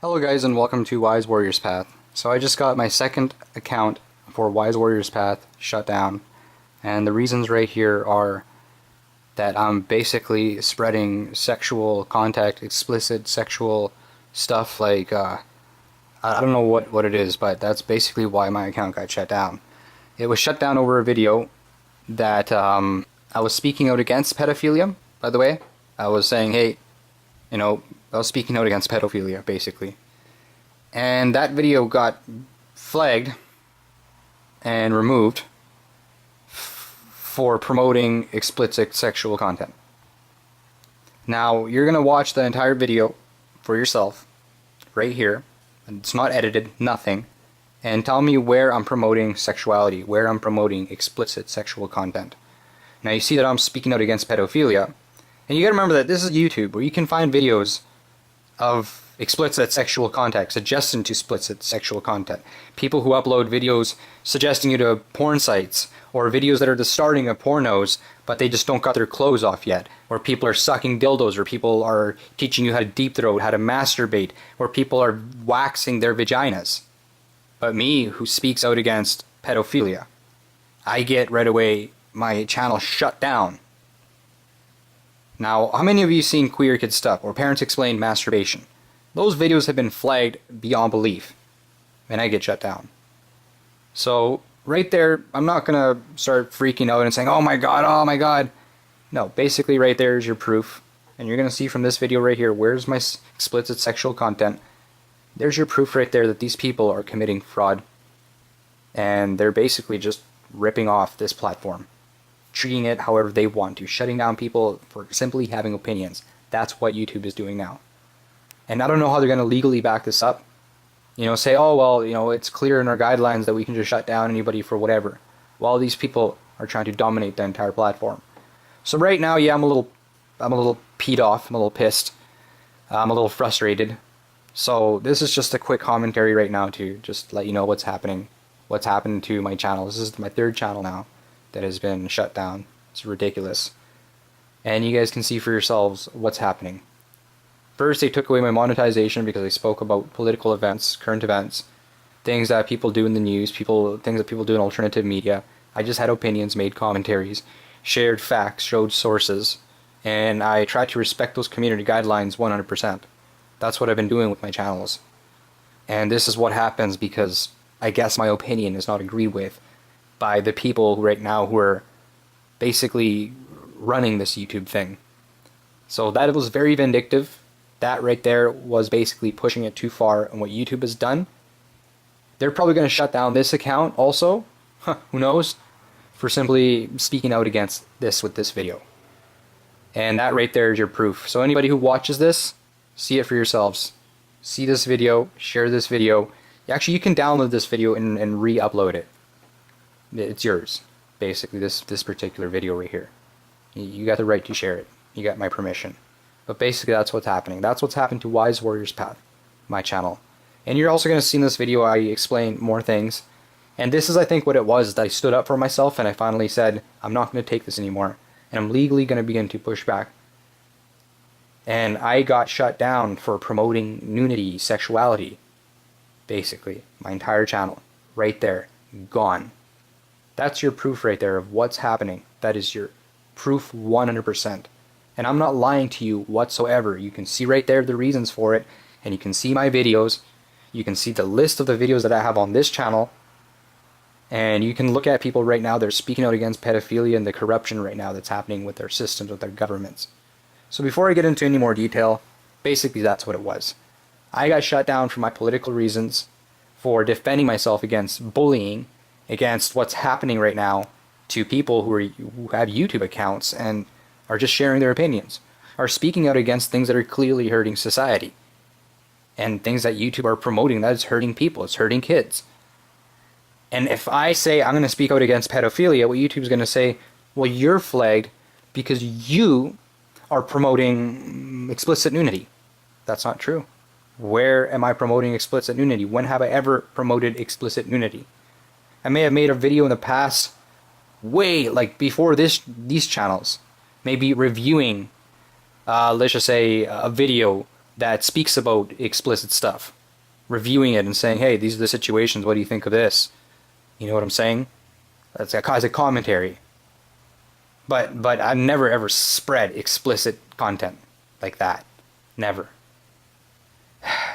Hello guys and welcome to Wise Warriors Path. So I just got my second account for Wise Warriors Path shut down, and the reasons right here are that I'm basically spreading sexual content, explicit sexual stuff like I don't know what it is, but that's basically why my account got shut down. It was shut down over a video that I was speaking out against pedophilia, by the way. I was saying, hey, I was speaking out against pedophilia, basically. And that video got flagged and removed for promoting explicit sexual content. Now, you're going to watch the entire video for yourself, right here. It's not edited, nothing. And tell me where I'm promoting sexuality, where I'm promoting explicit sexual content. Now, you see that I'm speaking out against pedophilia. And you gotta remember that this is YouTube, where you can find videos of explicit sexual content, suggesting to explicit sexual content. People who upload videos suggesting you to porn sites, or videos that are the starting of pornos, but they just don't got their clothes off yet. Or people are sucking dildos, or people are teaching you how to deep throat, how to masturbate, or people are waxing their vaginas. But me, who speaks out against pedophilia, I get right away my channel shut down. Now, how many of you seen Queer Kid Stuff or Parents Explain Masturbation? Those videos have been flagged beyond belief, and I get shut down. So, right there, I'm not gonna start freaking out and saying, oh my god. No, basically right there is your proof, and you're gonna see from this video right here, where's my explicit sexual content. There's your proof right there that these people are committing fraud, and they're basically just ripping off this platform, treating it however they want to, shutting down people for simply having opinions. That's what YouTube is doing now. And I don't know how they're going to legally back this up. Say, oh, well, it's clear in our guidelines that we can just shut down anybody for whatever. While these people are trying to dominate the entire platform. So right now, yeah, I'm a little peed off, I'm a little pissed, I'm a little frustrated. So this is just a quick commentary right now to just let you know what's happening, what's happened to my channel. This is my third channel now that has been shut down. It's ridiculous. And you guys can see for yourselves what's happening. First, they took away my monetization because I spoke about political events, current events, things that people do in the news, things that people do in alternative media. I just had opinions, made commentaries, shared facts, showed sources, and I tried to respect those community guidelines 100%. That's what I've been doing with my channels. And this is what happens because I guess my opinion is not agreed with by the people right now who are basically running this YouTube thing. So that was very vindictive. That right there was basically pushing it too far, and what YouTube has done, they're probably going to shut down this account also, who knows, for simply speaking out against this with this video. And that right there is your proof. So anybody who watches this, see it for yourselves. See this video, share this video. Actually, you can download this video and re-upload it. It's yours, basically, this particular video right here. You got the right to share it. You got my permission. But basically, that's what's happening. That's what's happened to Wise Warriors Path, my channel. And you're also going to see in this video, I explain more things. And this is, I think, what it was, that I stood up for myself and I finally said, I'm not going to take this anymore. And I'm legally going to begin to push back. And I got shut down for promoting nudity, sexuality. Basically, my entire channel. Right there. Gone. That's your proof right there of what's happening. That is your proof 100%. And I'm not lying to you whatsoever. You can see right there the reasons for it. And you can see my videos. You can see the list of the videos that I have on this channel. And you can look at people right now that are speaking out against pedophilia and the corruption right now that's happening with their systems, with their governments. So before I get into any more detail, basically that's what it was. I got shut down for my political reasons, for defending myself against bullying, against what's happening right now to people who have YouTube accounts and are just sharing their opinions, are speaking out against things that are clearly hurting society, and things that YouTube are promoting that is hurting people, it's hurting kids. And if I say I'm going to speak out against pedophilia, what YouTube's going to say, well, you're flagged because you are promoting explicit nudity. That's not true. Where am I promoting explicit nudity? When have I ever promoted explicit nudity? I may have made a video in the past, way like before these channels, maybe reviewing, let's just say, a video that speaks about explicit stuff, reviewing it and saying, hey, these are the situations, what do you think of this? You know what I'm saying? That's a commentary. But I've never ever spread explicit content like that. Never.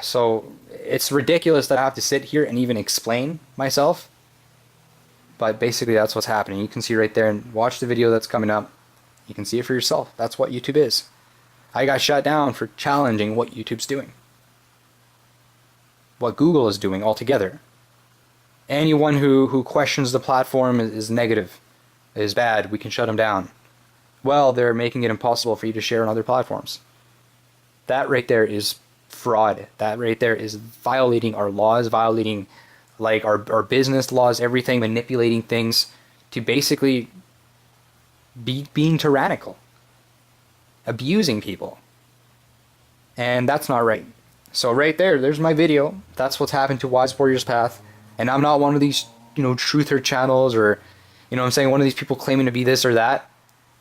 So it's ridiculous that I have to sit here and even explain myself. But basically that's what's happening. You can see right there, and watch the video that's coming up. You can see it for yourself. That's what YouTube is. I got shut down for challenging what YouTube's doing. What Google is doing altogether. Anyone who questions the platform is negative, is bad, we can shut them down. Well, they're making it impossible for you to share on other platforms. That right there is fraud. That right there is violating our laws, violating like our business laws, everything, manipulating things to basically being tyrannical, abusing people. And that's not right. So right there's my video. That's what's happened to Wise Warriors Path. And I'm not one of these, truther channels, or, I'm saying, one of these people claiming to be this or that.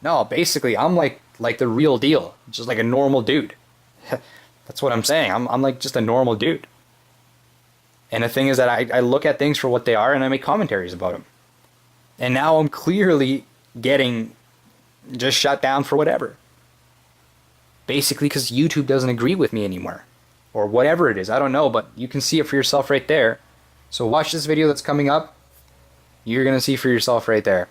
No, basically, I'm like the real deal. Just like a normal dude. That's what I'm saying. I'm like just a normal dude. And the thing is that I look at things for what they are, and I make commentaries about them. And now I'm clearly getting just shut down for whatever. Basically because YouTube doesn't agree with me anymore. Or whatever it is, I don't know, but you can see it for yourself right there. So watch this video that's coming up. You're going to see for yourself right there.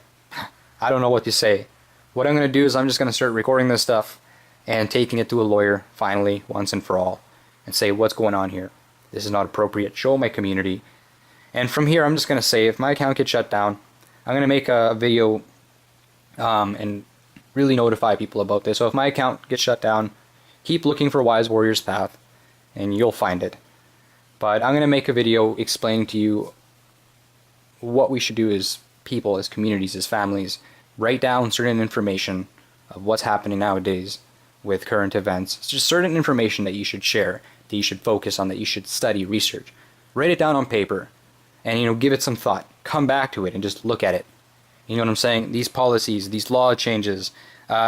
I don't know what to say. What I'm going to do is I'm just going to start recording this stuff and taking it to a lawyer, finally, once and for all, and say what's going on here. This is not appropriate. Show my community. And from here, I'm just going to say, if my account gets shut down, I'm going to make a video and really notify people about this. So if my account gets shut down, keep looking for Wise Warriors Path, and you'll find it. But I'm going to make a video explaining to you what we should do as people, as communities, as families. Write down certain information of what's happening nowadays with current events. It's just certain information that you should share, that you should focus on, that you should study, research. Write it down on paper and, give it some thought. Come back to it and just look at it. You know what I'm saying? These policies, these law changes,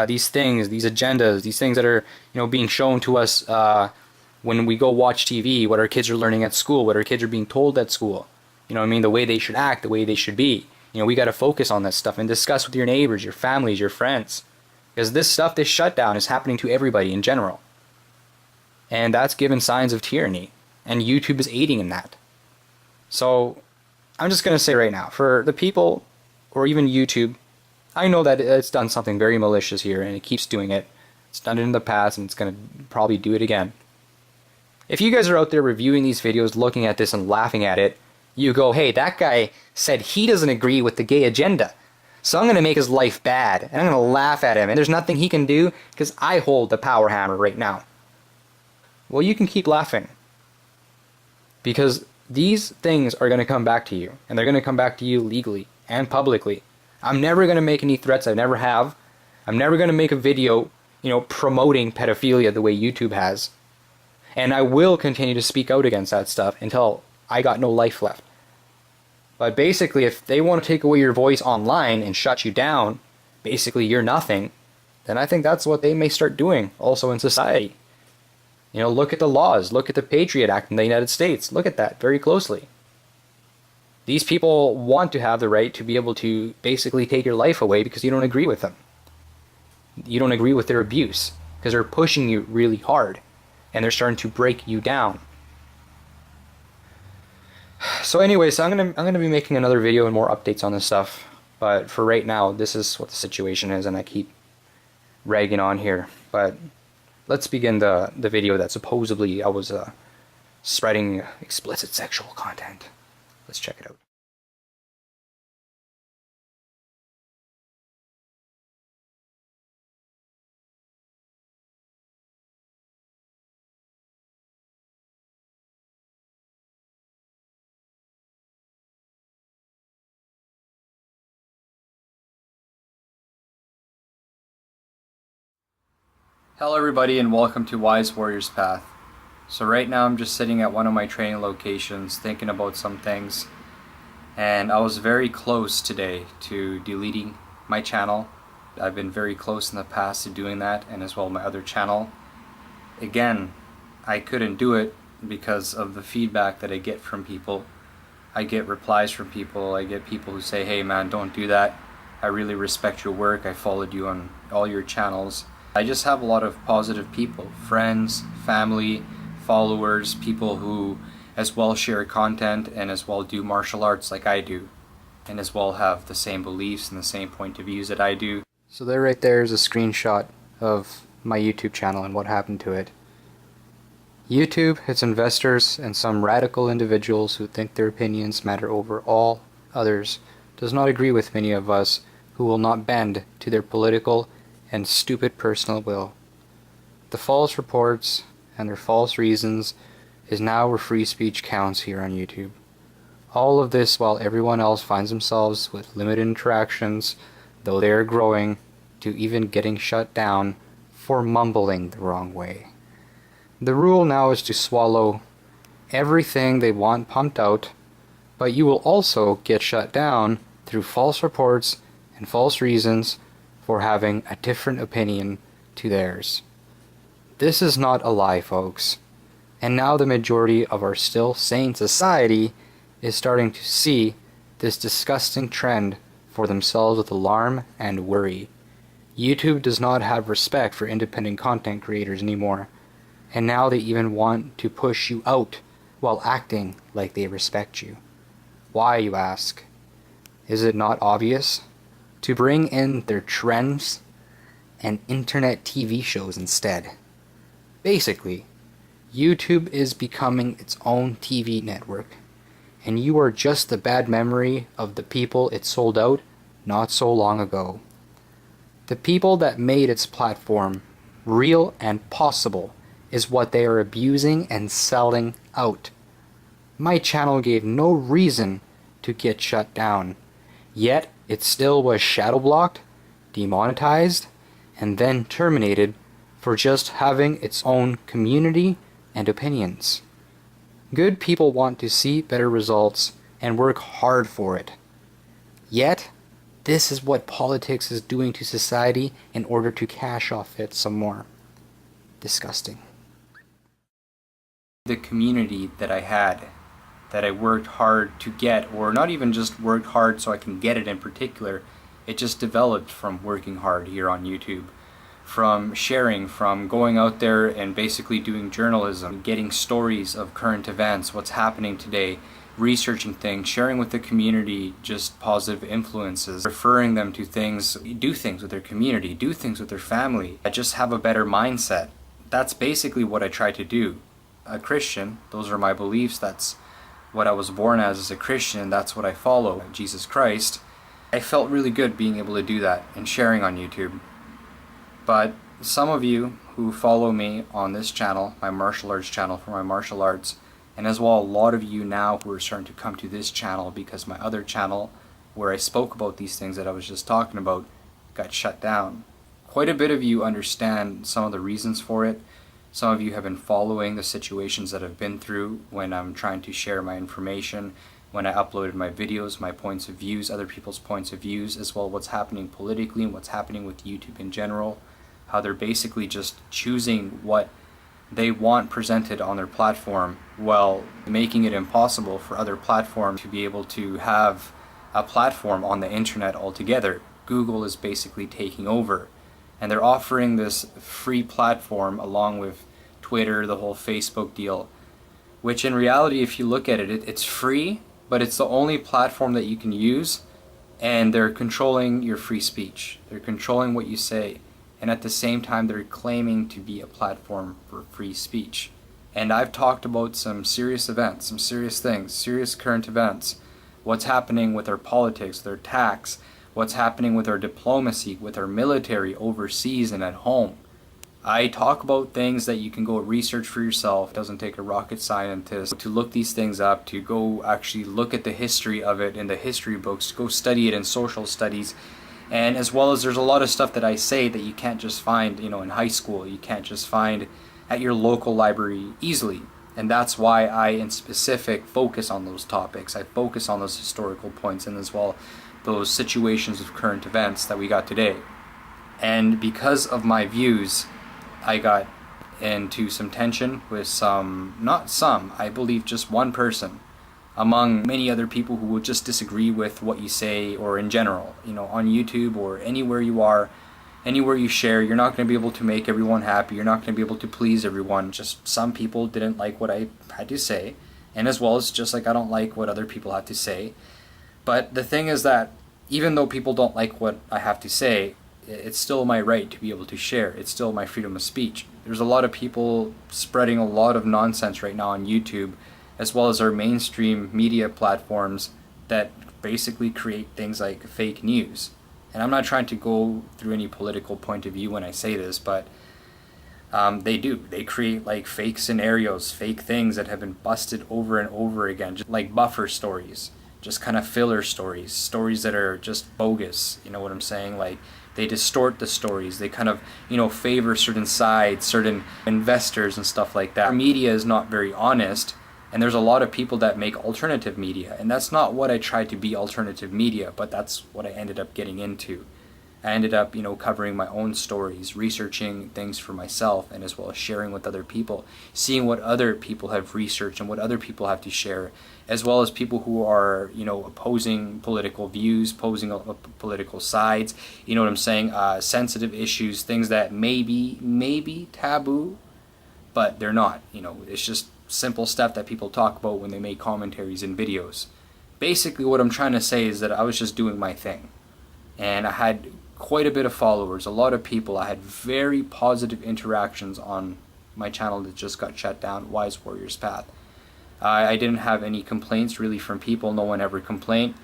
these things, these agendas, these things that are, being shown to us when we go watch TV, what our kids are learning at school, what our kids are being told at school. You know what I mean? The way they should act, the way they should be. We got to focus on this stuff and discuss with your neighbors, your families, your friends. Because this stuff, this shutdown is happening to everybody in general. And that's given signs of tyranny. And YouTube is aiding in that. So, I'm just going to say right now, for the people, or even YouTube, I know that it's done something very malicious here, and it keeps doing it. It's done it in the past, and it's going to probably do it again. If you guys are out there reviewing these videos, looking at this and laughing at it, you go, hey, that guy said he doesn't agree with the gay agenda, so I'm going to make his life bad, and I'm going to laugh at him, and there's nothing he can do because I hold the power hammer right now. Well, you can keep laughing. Because these things are going to come back to you, and they're going to come back to you legally and publicly. I'm never going to make any threats. I never have. I'm never going to make a video, promoting pedophilia the way YouTube has. And I will continue to speak out against that stuff until I got no life left. But basically, if they want to take away your voice online and shut you down, basically you're nothing, then I think that's what they may start doing also in society. Look at the laws. Look at the Patriot Act in the United States. Look at that very closely. These people want to have the right to be able to basically take your life away because you don't agree with them. You don't agree with their abuse because they're pushing you really hard and they're starting to break you down. So anyways, I'm gonna be making another video and more updates on this stuff. But for right now, this is what the situation is, and I keep ragging on here. But let's begin the video that supposedly I was spreading explicit sexual content. Let's check it out. Hello everybody and welcome to Wise Warriors Path. So right now I'm just sitting at one of my training locations thinking about some things, and I was very close today to deleting my channel. I've been very close in the past to doing that, and as well my other channel. Again, I couldn't do it because of the feedback that I get from people. I get replies from people. I get people who say, hey man, don't do that. I really respect your work. I followed you on all your channels. I just have a lot of positive people, friends, family, followers, people who as well share content and as well do martial arts like I do, and as well have the same beliefs and the same point of views that I do. So there right there is a screenshot of my YouTube channel and what happened to it. YouTube, its investors, and some radical individuals who think their opinions matter over all others does not agree with many of us who will not bend to their political and stupid personal will. The false reports and their false reasons is now where free speech counts here on YouTube. All of this while everyone else finds themselves with limited interactions, though they are growing, to even getting shut down for mumbling the wrong way. The rule now is to swallow everything they want pumped out, but you will also get shut down through false reports and false reasons for having a different opinion to theirs. This is not a lie, folks. And now the majority of our still sane society is starting to see this disgusting trend for themselves with alarm and worry. YouTube does not have respect for independent content creators anymore, and now they even want to push you out while acting like they respect you. Why, you ask? Is it not obvious? To bring in their trends and internet TV shows instead. Basically, YouTube is becoming its own TV network, and you are just the bad memory of the people it sold out not so long ago. The people that made its platform real and possible is what they are abusing and selling out. My channel gave no reason to get shut down, yet it still was shadow blocked, demonetized, and then terminated for just having its own community and opinions. Good people want to see better results and work hard for it. Yet, this is what politics is doing to society in order to cash off it some more. Disgusting. The community that I had, that I worked hard to get, or not even just worked hard so I can get it in particular, it just developed from working hard here on YouTube. From sharing, from going out there and basically doing journalism, getting stories of current events, what's happening today, researching things, sharing with the community just positive influences, referring them to things, do things with their community, do things with their family, just have a better mindset. That's basically what I try to do. A Christian, those are my beliefs, that's what I was born as a Christian, that's what I follow, Jesus Christ. I felt really good being able to do that and sharing on YouTube. But some of you who follow me on this channel, my martial arts channel for my martial arts, and as well a lot of you now who are starting to come to this channel because my other channel where I spoke about these things that I was just talking about got shut down. Quite a bit of you understand some of the reasons for it. Some of you have been following the situations that I've been through when I'm trying to share my information, when I uploaded my videos, my points of views, other people's points of views, as well what's happening politically and what's happening with YouTube in general. How they're basically just choosing what they want presented on their platform while making it impossible for other platforms to be able to have a platform on the internet altogether. Google is basically taking over, and they're offering this free platform along with Twitter, the whole Facebook deal, which in reality, if you look at it, it's free, but it's the only platform that you can use, and they're controlling your free speech. They're controlling what you say, and at the same time they're claiming to be a platform for free speech. And I've talked about some serious events, some serious things, serious current events, what's happening with our politics, their tax, what's happening with our diplomacy, with our military overseas and at home. I talk about things that you can go research for yourself. It doesn't take a rocket scientist to look these things up, to go actually look at the history of it in the history books, go study it in social studies. And as well as there's a lot of stuff that I say that you can't just find, in high school. You can't just find at your local library easily. And that's why I, in specific, focus on those topics. I focus on those historical points and as well those situations of current events that we got today. And because of my views, I got into some tension with I believe just one person among many other people who would just disagree with what you say, or in general, on YouTube or anywhere you are, anywhere you share. You're not going to be able to make everyone happy. You're not going to be able to please everyone. Just some people didn't like what I had to say, and as well as just like I don't like what other people have to say. But the thing is that even though people don't like what I have to say, it's still my right to be able to share. It's still my freedom of speech. There's a lot of people spreading a lot of nonsense right now on YouTube, as well as our mainstream media platforms that basically create things like fake news. And I'm not trying to go through any political point of view when I say this, but they do. They create like fake scenarios, fake things that have been busted over and over again, just like buffer stories, just kind of filler stories, stories that are just bogus. You know what I'm saying? Like, they distort the stories. They kind of, favor certain sides, certain investors and stuff like that. Our media is not very honest, and there's a lot of people that make alternative media, and that's not what I tried to be, alternative media, but that's what I ended up getting into. I ended up, covering my own stories, researching things for myself, and as well as sharing with other people, seeing what other people have researched and what other people have to share, as well as people who are, opposing political views, opposing political sides, you know what I'm saying, sensitive issues, things that may be taboo, but they're not. It's just simple stuff that people talk about when they make commentaries and videos. Basically what I'm trying to say is that I was just doing my thing, and I had quite a bit of followers, a lot of people. I had very positive interactions on my channel that just got shut down, Wise Warriors Path. I didn't have any complaints really from people. No one ever complained,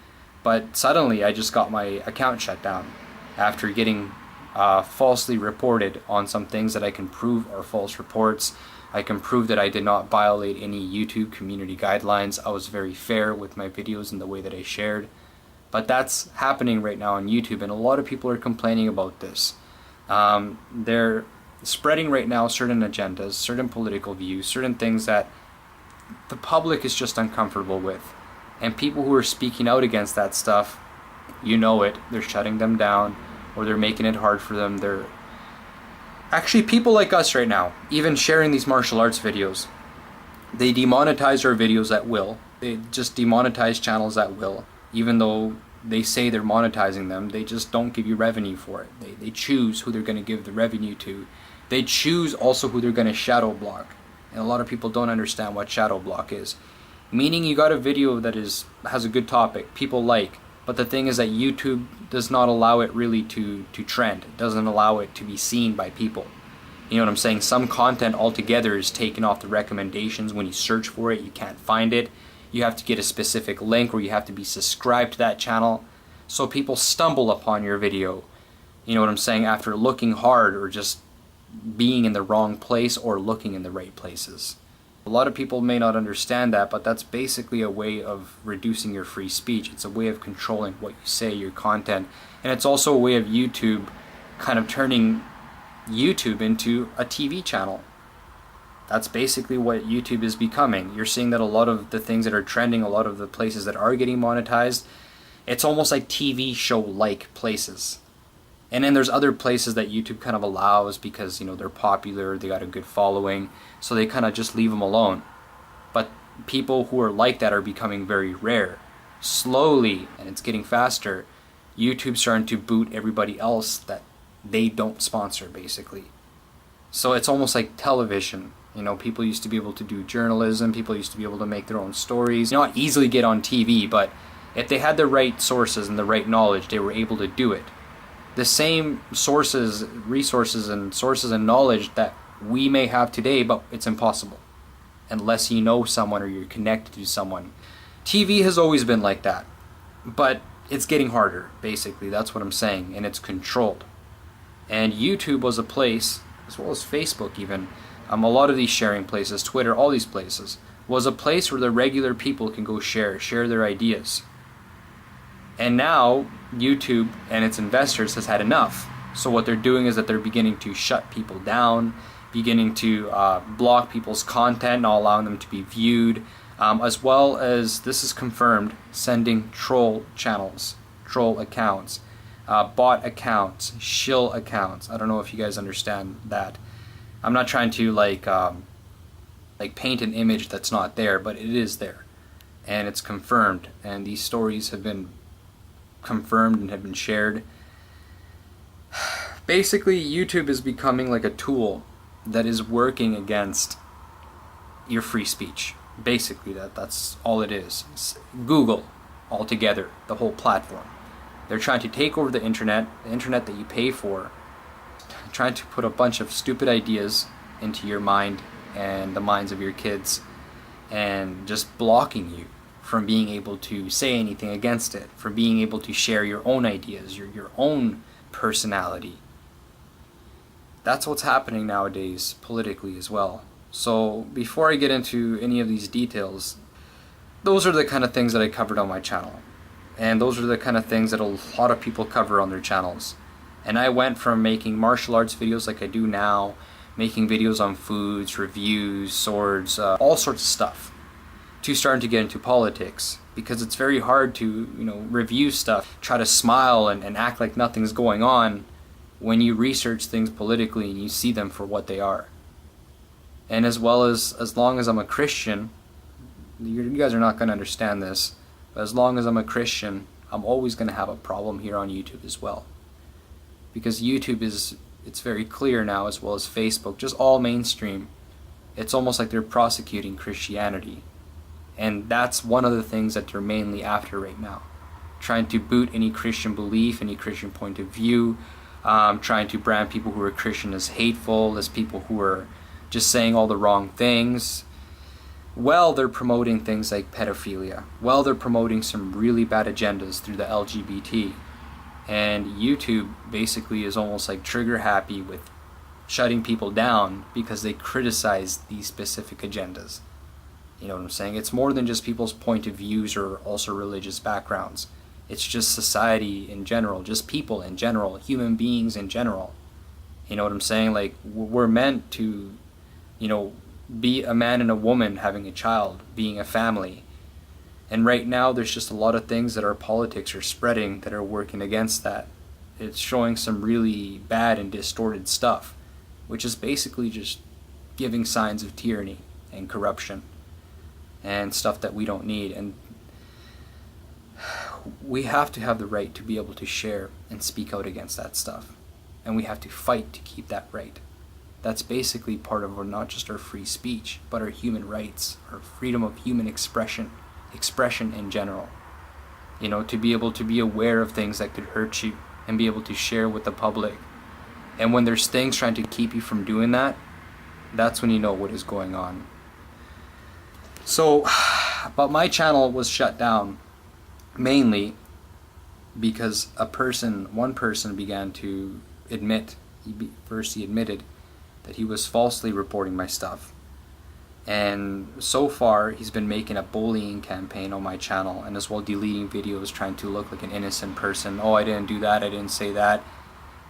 but suddenly I just got my account shut down after getting falsely reported on some things that I can prove are false reports. I can prove that I did not violate any YouTube community guidelines. I was very fair with my videos and the way that I shared. But that's happening right now on YouTube, and a lot of people are complaining about this. They're spreading right now certain agendas, certain political views, certain things that the public is just uncomfortable with. And people who are speaking out against that stuff, they're shutting them down, or they're making it hard for them. They're actually, people like us right now, even sharing these martial arts videos, they demonetize our videos at will. They just demonetize channels at will. Even though they say they're monetizing them, they just don't give you revenue for it. They choose who they're going to give the revenue to. They choose also who they're going to shadow block. And a lot of people don't understand what shadow block is. Meaning you got a video that has a good topic, people like, but the thing is that YouTube does not allow it really to trend. It doesn't allow it to be seen by people. You know what I'm saying? Some content altogether is taken off the recommendations. When you search for it, you can't find it. You have to get a specific link, or you have to be subscribed to that channel. So people stumble upon your video, you know what I'm saying, after looking hard, or just being in the wrong place or looking in the right places. A lot of people may not understand that, but that's basically a way of reducing your free speech. It's a way of controlling what you say, your content. And it's also a way of YouTube kind of turning YouTube into a TV channel. That's basically what YouTube is becoming. You're seeing that a lot of the things that are trending, a lot of the places that are getting monetized, it's almost like TV show-like places. And then there's other places that YouTube kind of allows because, they're popular, they got a good following, so they kind of just leave them alone. But people who are like that are becoming very rare. Slowly, and it's getting faster, YouTube's starting to boot everybody else that they don't sponsor, basically. So it's almost like television. People used to be able to do journalism, people used to be able to make their own stories, not easily get on TV, but if they had the right sources and the right knowledge, they were able to do it. The same resources and knowledge that we may have today, but it's impossible unless you know someone or you're connected to someone. TV has always been like that, but it's getting harder, basically. That's what I'm saying, and it's controlled. And YouTube was a place, as well as Facebook even, a lot of these sharing places, Twitter, all these places, was a place where the regular people can go share their ideas. And now YouTube and its investors has had enough. So what they're doing is that they're beginning to shut people down, beginning to block people's content, not allowing them to be viewed, as well as, this is confirmed, sending troll channels, troll accounts, bot accounts, shill accounts. I don't know if you guys understand that. I'm not trying to like paint an image that's not there, but it is there, and it's confirmed, and these stories have been confirmed and have been shared. Basically, YouTube is becoming like a tool that is working against your free speech. Basically, that's all it is. It's Google altogether, the whole platform. They're trying to take over the internet that you pay for, trying to put a bunch of stupid ideas into your mind and the minds of your kids, and just blocking you from being able to say anything against it, from being able to share your own ideas, your own personality. That's what's happening nowadays politically as well. So before I get into any of these details, those are the kind of things that I covered on my channel. And those are the kind of things that a lot of people cover on their channels. And I went from making martial arts videos like I do now, making videos on foods, reviews, swords, all sorts of stuff, to starting to get into politics. Because it's very hard to, review stuff, try to smile and act like nothing's going on when you research things politically and you see them for what they are. And as long as I'm a Christian, you guys are not going to understand this, but as long as I'm a Christian, I'm always going to have a problem here on YouTube as well. Because YouTube it's very clear now, as well as Facebook, just all mainstream. It's almost like they're prosecuting Christianity. And that's one of the things that they're mainly after right now. Trying to boot any Christian belief, any Christian point of view, trying to brand people who are Christian as hateful, as people who are just saying all the wrong things. Well, they're promoting things like pedophilia. Well, they're promoting some really bad agendas through the LGBT. And YouTube basically is almost like trigger happy with shutting people down because they criticize these specific agendas. You know what I'm saying? It's more than just people's point of views or also religious backgrounds. It's just society in general, just people in general, human beings in general. You know what I'm saying? Like, we're meant to, be a man and a woman having a child, being a family. And right now there's just a lot of things that our politics are spreading that are working against that. It's showing some really bad and distorted stuff, which is basically just giving signs of tyranny and corruption and stuff that we don't need. And we have to have the right to be able to share and speak out against that stuff. And we have to fight to keep that right. That's basically part of not just our free speech, but our human rights, our freedom of human expression in general. To be able to be aware of things that could hurt you and be able to share with the public. And when there's things trying to keep you from doing that, that's when you know what is going on. So, but my channel was shut down mainly because one person began to admit, first he admitted that he was falsely reporting my stuff. And so far, he's been making a bullying campaign on my channel, and as well deleting videos trying to look like an innocent person. Oh, I didn't do that, I didn't say that.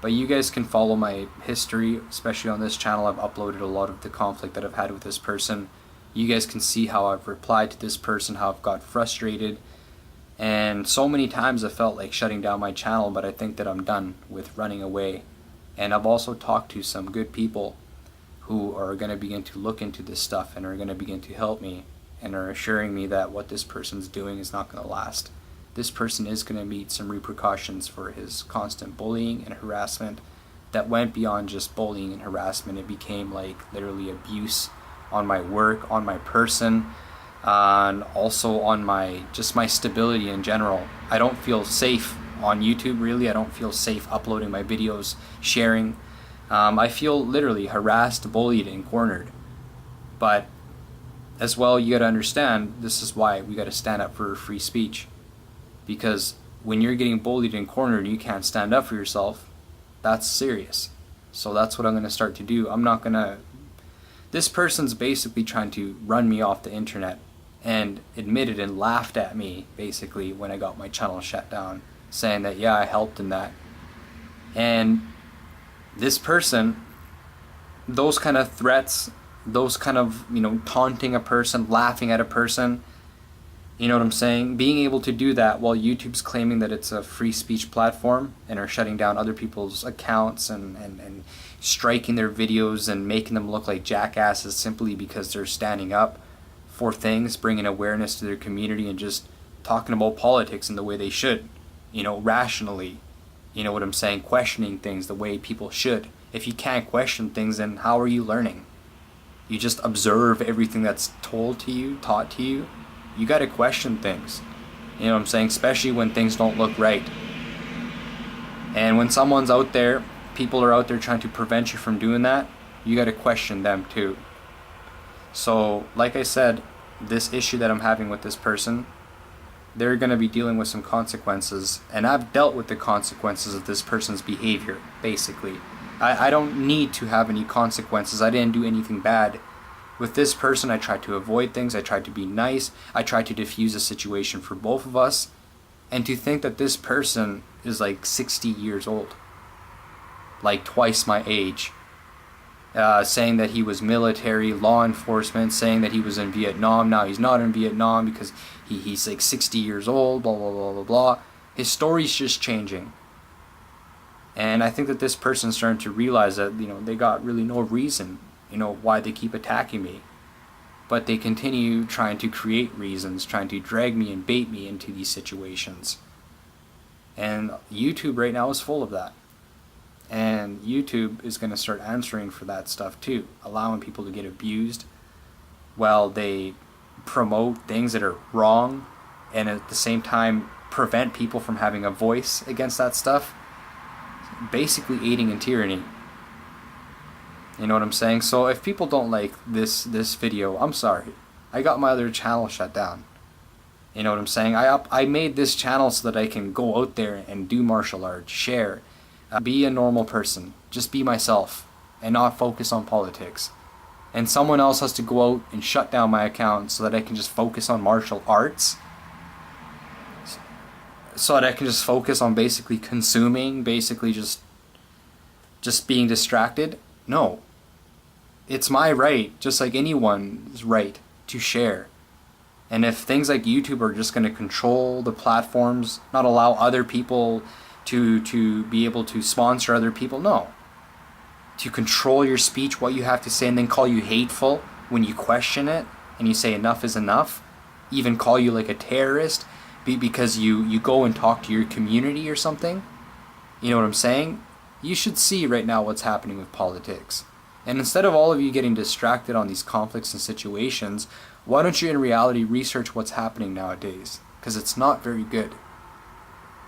But you guys can follow my history, especially on this channel. I've uploaded a lot of the conflict that I've had with this person. You guys can see how I've replied to this person, how I've got frustrated. And so many times I felt like shutting down my channel, but I think that I'm done with running away. And I've also talked to some good people who are going to begin to look into this stuff and are going to begin to help me and are assuring me that what this person's doing is not going to last. This person is going to meet some repercussions for his constant bullying and harassment that went beyond just bullying and harassment. It became like literally abuse on my work, on my person, and also on my stability in general. I don't feel safe on YouTube, really. I don't feel safe uploading my videos, sharing. I feel literally harassed, bullied, and cornered. But as well, you gotta understand, this is why we gotta stand up for free speech. Because when you're getting bullied and cornered and you can't stand up for yourself, that's serious. So that's what I'm gonna start to do. This person's basically trying to run me off the internet, and admitted and laughed at me basically when I got my channel shut down, saying that yeah, I helped in that. And this person, those kind of threats, those kind of taunting a person, laughing at a person, You know what I'm saying? Being able to do that while YouTube's claiming that it's a free speech platform and are shutting down other people's accounts and striking their videos and making them look like jackasses simply because they're standing up for things, bringing awareness to their community and just talking about politics in the way they should, rationally. You know what I'm saying? Questioning things the way people should. If you can't question things, then how are you learning? You just observe everything that's told to you, taught to you. You gotta question things. You know what I'm saying? Especially when things don't look right. And when someone's out there, people are out there trying to prevent you from doing that, you gotta question them too. So, like I said, this issue that I'm having with this person, they're gonna be dealing with some consequences, and I've dealt with the consequences of this person's behavior, basically. I don't need to have any consequences. I didn't do anything bad. With this person, I tried to avoid things. I tried to be nice. I tried to diffuse a situation for both of us. And to think that this person is like 60 years old, like twice my age, saying that he was military, law enforcement, saying that he was in Vietnam. Now he's not in Vietnam because he's like 60 years old, blah, blah, blah, blah, blah. His story's just changing. And I think that this person's starting to realize that, they got really no reason, why they keep attacking me. But they continue trying to create reasons, trying to drag me and bait me into these situations. And YouTube right now is full of that. And YouTube is going to start answering for that stuff too, allowing people to get abused while they promote things that are wrong and at the same time prevent people from having a voice against that stuff. Basically aiding in tyranny. You know what I'm saying? So if people don't like this video, I'm sorry. I got my other channel shut down. You know what I'm saying? I made this channel so that I can go out there and do martial arts, share, be a normal person, just be myself, and not focus on politics. And someone else has to go out and shut down my account so that I can just focus on martial arts. So that I can just focus on basically consuming, basically just being distracted. No. It's my right, just like anyone's right, to share. And if things like YouTube are just going to control the platforms, not allow other people to be able to sponsor other people, no. To control your speech, what you have to say, and then call you hateful when you question it, and you say enough is enough, even call you like a terrorist, because you go and talk to your community or something. You know what I'm saying? You should see right now what's happening with politics. And instead of all of you getting distracted on these conflicts and situations, why don't you in reality research what's happening nowadays? Because it's not very good.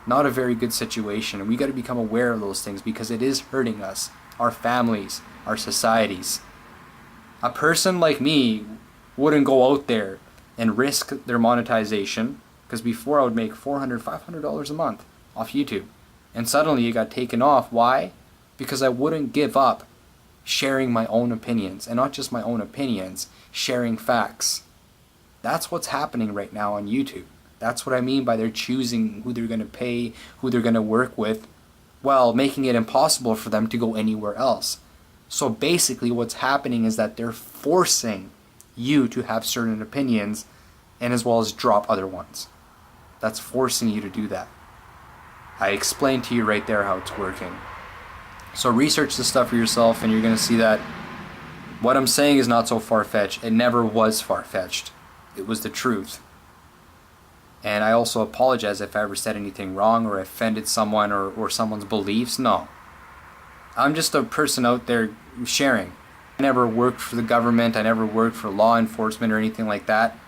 Not a very good situation. And we got to become aware of those things because it is hurting us, our families, our societies. A person like me wouldn't go out there and risk their monetization, because before I would make $400, $500 a month off YouTube. And suddenly it got taken off. Why? Because I wouldn't give up sharing my own opinions. And not just my own opinions, sharing facts. That's what's happening right now on YouTube. That's what I mean by they're choosing who they're going to pay, who they're going to work with, while making it impossible for them to go anywhere else. So basically what's happening is that they're forcing you to have certain opinions and as well as drop other ones. That's forcing you to do that. I explained to you right there how it's working. So research this stuff for yourself and you're going to see that what I'm saying is not so far-fetched. It never was far-fetched. It was the truth. And I also apologize if I ever said anything wrong or offended someone or someone's beliefs. No. I'm just a person out there sharing. I never worked for the government. I never worked for law enforcement or anything like that.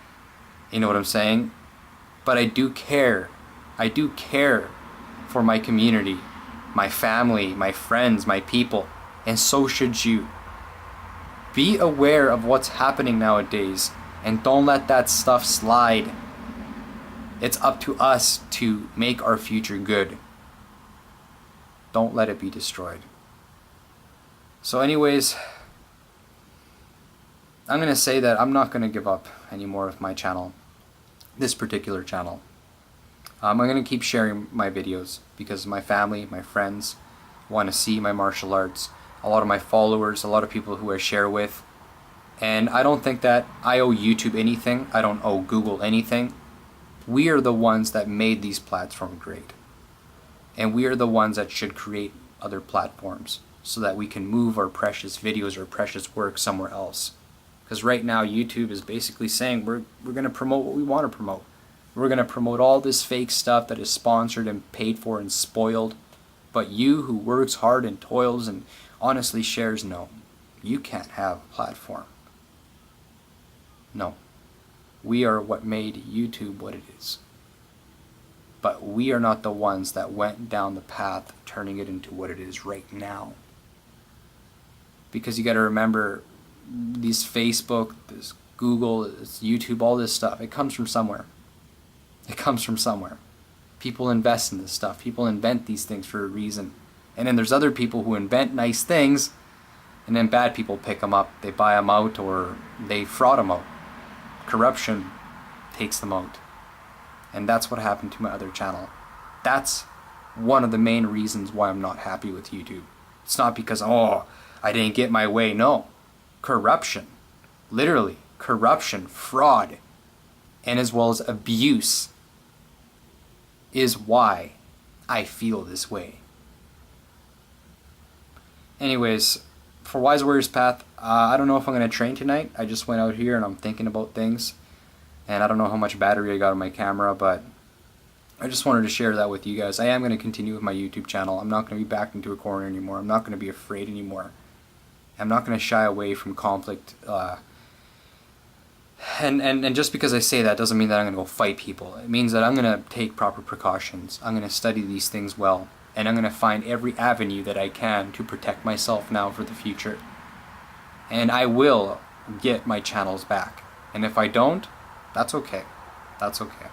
You know what I'm saying? But I do care. I do care for my community, my family, my friends, my people. And so should you. Be aware of what's happening nowadays and don't let that stuff slide. It's up to us to make our future good. Don't let it be destroyed. So anyways, I'm going to say that I'm not going to give up anymore with my channel. This particular channel. I'm going to keep sharing my videos because my family, my friends want to see my martial arts. A lot of my followers, a lot of people who I share with. And I don't think that I owe YouTube anything. I don't owe Google anything. We are the ones that made these platforms great. And we are the ones that should create other platforms so that we can move our precious videos or precious work somewhere else. Because right now YouTube is basically saying we're going to promote what we want to promote. We're going to promote all this fake stuff that is sponsored and paid for and spoiled. But you who works hard and toils and honestly shares, no, you can't have a platform. No. We are what made YouTube what it is. But we are not the ones that went down the path of turning it into what it is right now. Because you got to remember, these Facebook, this Google, this YouTube, all this stuff, it comes from somewhere. It comes from somewhere. People invest in this stuff. People invent these things for a reason. And then there's other people who invent nice things, and then bad people pick them up. They buy them out or they fraud them out. Corruption takes them out. And that's what happened to my other channel. That's one of the main reasons why I'm not happy with YouTube. It's not because, oh, I didn't get my way. No. Corruption. Literally. Corruption. Fraud. And as well as abuse is why I feel this way. Anyways, for Wise Warrior's Path, I don't know if I'm going to train tonight. I just went out here and I'm thinking about things. And I don't know how much battery I got on my camera, but I just wanted to share that with you guys. I am going to continue with my YouTube channel. I'm not going to be backed into a corner anymore. I'm not going to be afraid anymore. I'm not going to shy away from conflict. And just because I say that doesn't mean that I'm going to go fight people. It means that I'm going to take proper precautions. I'm going to study these things well. And I'm going to find every avenue that I can to protect myself now for the future. And I will get my channels back. And if I don't, that's okay. That's okay.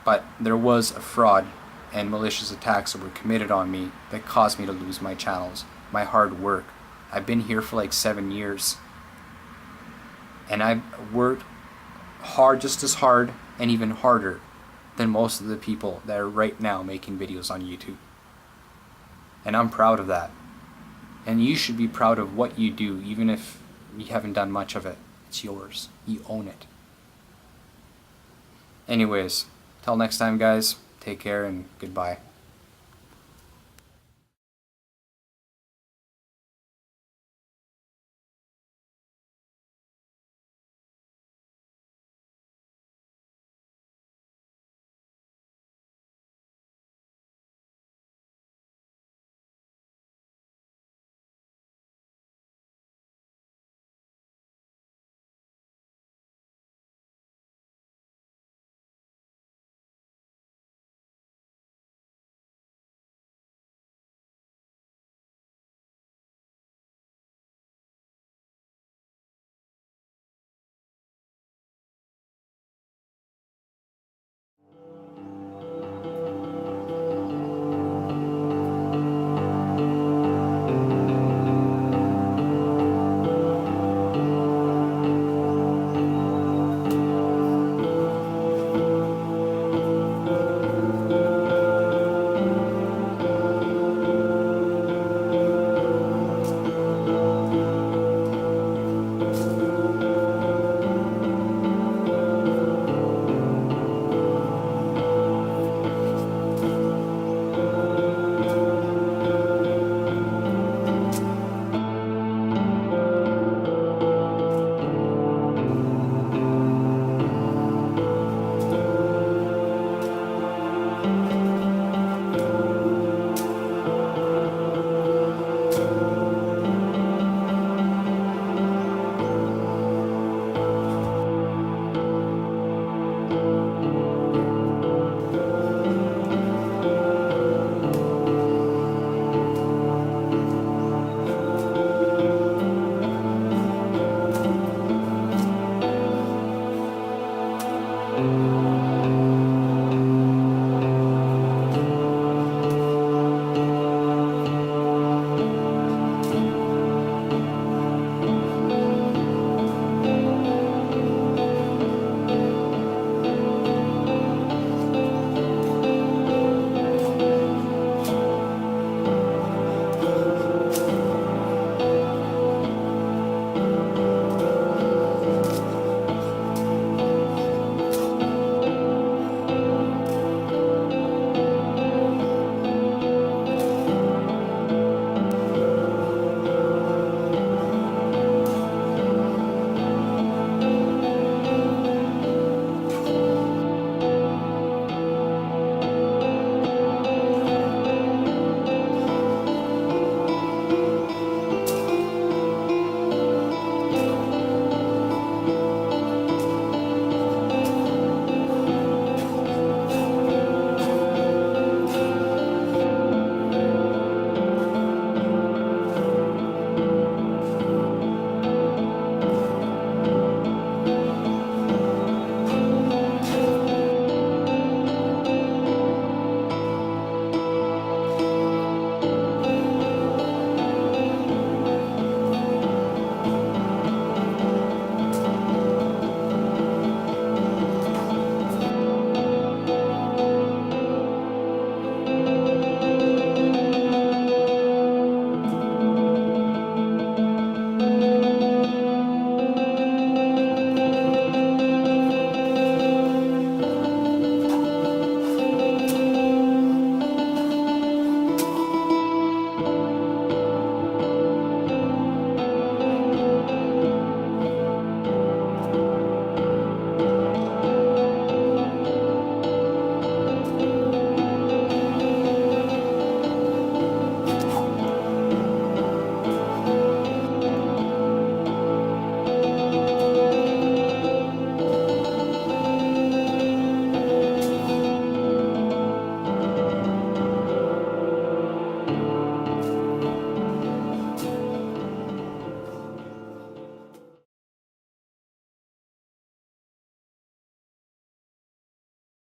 But there was a fraud and malicious attacks that were committed on me that caused me to lose my channels, my hard work. I've been here for like 7 years. And I've worked hard, just as hard and even harder than most of the people that are right now making videos on YouTube. And I'm proud of that. And you should be proud of what you do, even if you haven't done much of it. It's yours. You own it. Anyways, till next time guys, take care and goodbye.